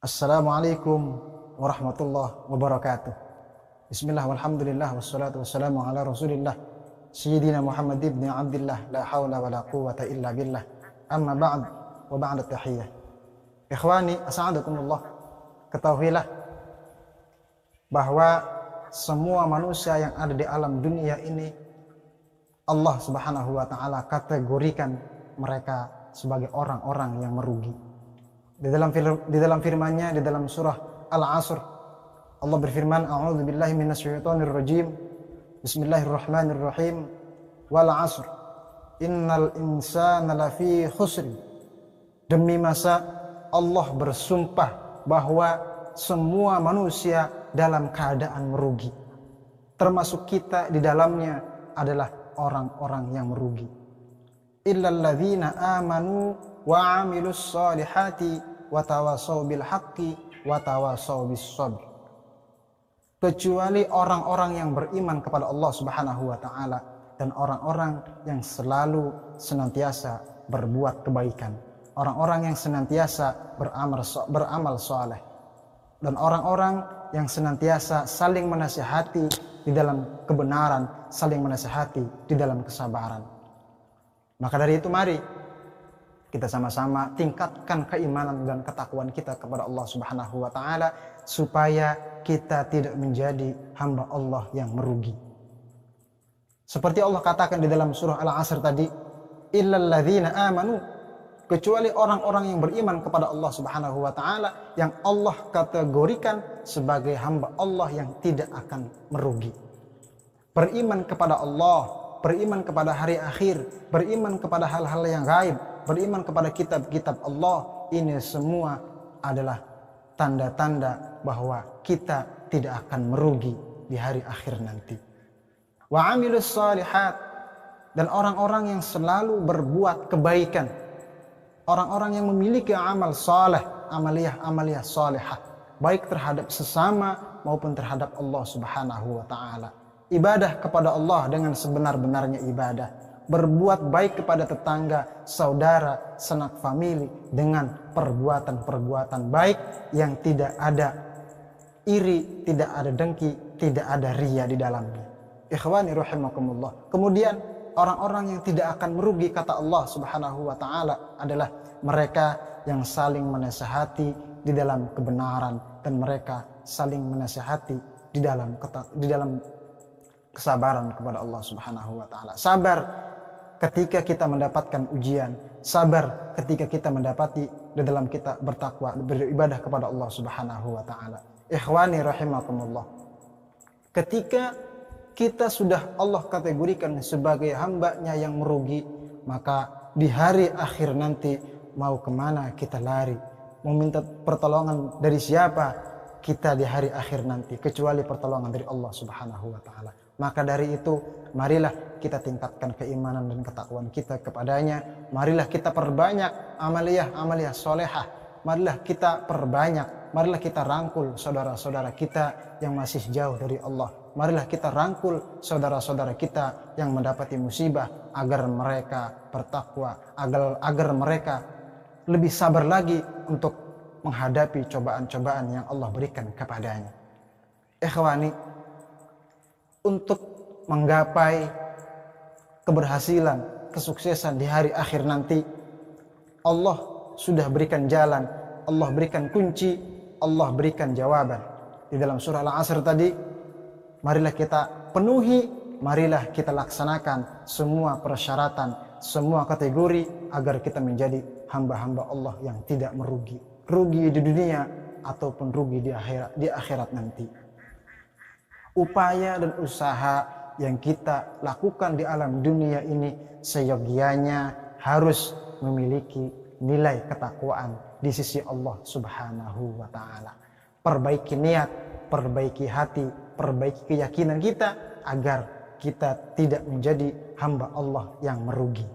Assalamualaikum warahmatullahi wabarakatuh. Bismillah walhamdulillah wassalatu wassalamu ala rasulillah Sayyidina Muhammad ibn Abdillah la hawla wa la quwwata illa billah. Amma ba'd wa ba'da tahiyyah. Ikhwani as'adakumullah, ketahuilah bahwa semua manusia yang ada di alam dunia ini Allah Subhanahu wa taala kategorikan mereka sebagai orang-orang yang merugi. Di dalam firman-Nya di dalam surah Al-Asr, Allah berfirman, a'udzu billahi minasyaitonir rajim. Bismillahirrahmanirrahim. Wal 'asr. Innal insana lafi khusr. Demi masa Allah bersumpah bahwa semua manusia dalam keadaan merugi. Termasuk kita di dalamnya adalah orang-orang yang merugi. Illal ladzina amanu wa 'amilus solihati wa tawasaw bil haqqi wa tawasaw bis sabr. Kecuali orang-orang yang beriman kepada Allah Subhanahu wa taala dan orang-orang yang selalu senantiasa berbuat kebaikan, orang-orang yang senantiasa beramal saleh, dan orang-orang yang senantiasa saling menasihati di dalam kebenaran, saling menasihati di dalam kesabaran. Maka dari itu mari kita sama-sama tingkatkan keimanan dan ketakwaan kita kepada Allah Subhanahu wa taala supaya kita tidak menjadi hamba Allah yang merugi. Seperti Allah katakan di dalam surah Al-Asr tadi, illal ladzina amanu, kecuali orang-orang yang beriman kepada Allah Subhanahu wa taala yang Allah kategorikan sebagai hamba Allah yang tidak akan merugi. Beriman kepada Allah, beriman kepada hari akhir, beriman kepada hal-hal yang gaib, beriman kepada kitab-kitab Allah, ini semua adalah tanda-tanda bahwa kita tidak akan merugi di hari akhir nanti. Wa 'amilus shalihat, dan orang-orang yang selalu berbuat kebaikan, orang-orang yang memiliki amal saleh, amaliyah salihah, baik terhadap sesama maupun terhadap Allah Subhanahu wa taala. Ibadah kepada Allah dengan sebenar-benarnya ibadah, berbuat baik kepada tetangga, saudara, sanak famili dengan perbuatan-perbuatan baik yang tidak ada iri, tidak ada dengki, tidak ada riya di dalamnya. Ikhwani rahimakumullah. Kemudian orang-orang yang tidak akan merugi kata Allah Subhanahu wa taala adalah mereka yang saling menasihati di dalam kebenaran dan mereka saling menasihati di dalam kesabaran kepada Allah Subhanahu wa taala. Sabar ketika kita mendapatkan ujian, sabar ketika kita mendapati di dalam kita bertakwa, beribadah kepada Allah Subhanahu wa taala. Ikhwani rahimakumullah. Ketika kita sudah Allah kategorikan sebagai hamba-Nya yang merugi, maka di hari akhir nanti mau kemana kita lari? Mau minta pertolongan dari siapa kita di hari akhir nanti kecuali pertolongan dari Allah Subhanahu wa taala. Maka dari itu marilah kita tingkatkan keimanan dan ketakwaan kita kepadanya. Marilah kita perbanyak amaliyah solehah. Marilah kita perbanyak, marilah kita rangkul saudara-saudara kita yang masih jauh dari Allah. Marilah kita rangkul saudara-saudara kita yang mendapati musibah agar mereka bertakwa, agar mereka lebih sabar lagi untuk menghadapi cobaan-cobaan yang Allah berikan kepadanya. Ikhwani, untuk menggapai keberhasilan, kesuksesan di hari akhir nanti, Allah sudah berikan jalan, Allah berikan kunci, Allah berikan jawaban. Di dalam surah Al-Asr tadi, marilah kita penuhi, marilah kita laksanakan semua persyaratan, semua kategori agar kita menjadi hamba-hamba Allah yang tidak merugi. Rugi di dunia ataupun rugi di akhirat nanti. Upaya dan usaha yang kita lakukan di alam dunia ini seyogianya harus memiliki nilai ketakwaan di sisi Allah Subhanahu wa taala. Perbaiki niat, perbaiki hati, perbaiki keyakinan kita agar kita tidak menjadi hamba Allah yang merugi.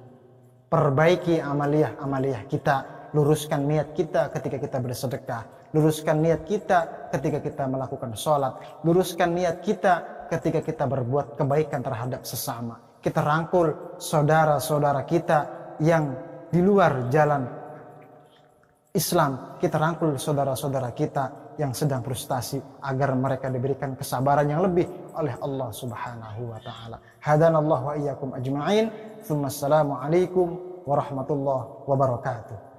Perbaiki amaliyah kita, luruskan niat kita ketika kita bersedekah, luruskan niat kita ketika kita melakukan sholat, luruskan niat kita ketika kita berbuat kebaikan terhadap sesama. Kita rangkul saudara-saudara kita yang di luar jalan Islam, kita rangkul saudara-saudara kita yang sedang frustasi agar mereka diberikan kesabaran yang lebih oleh Allah Subhanahu wa taala. Hadanallahu wa iyyakum ajma'in. Assalamu alaikum warahmatullahi wabarakatuh.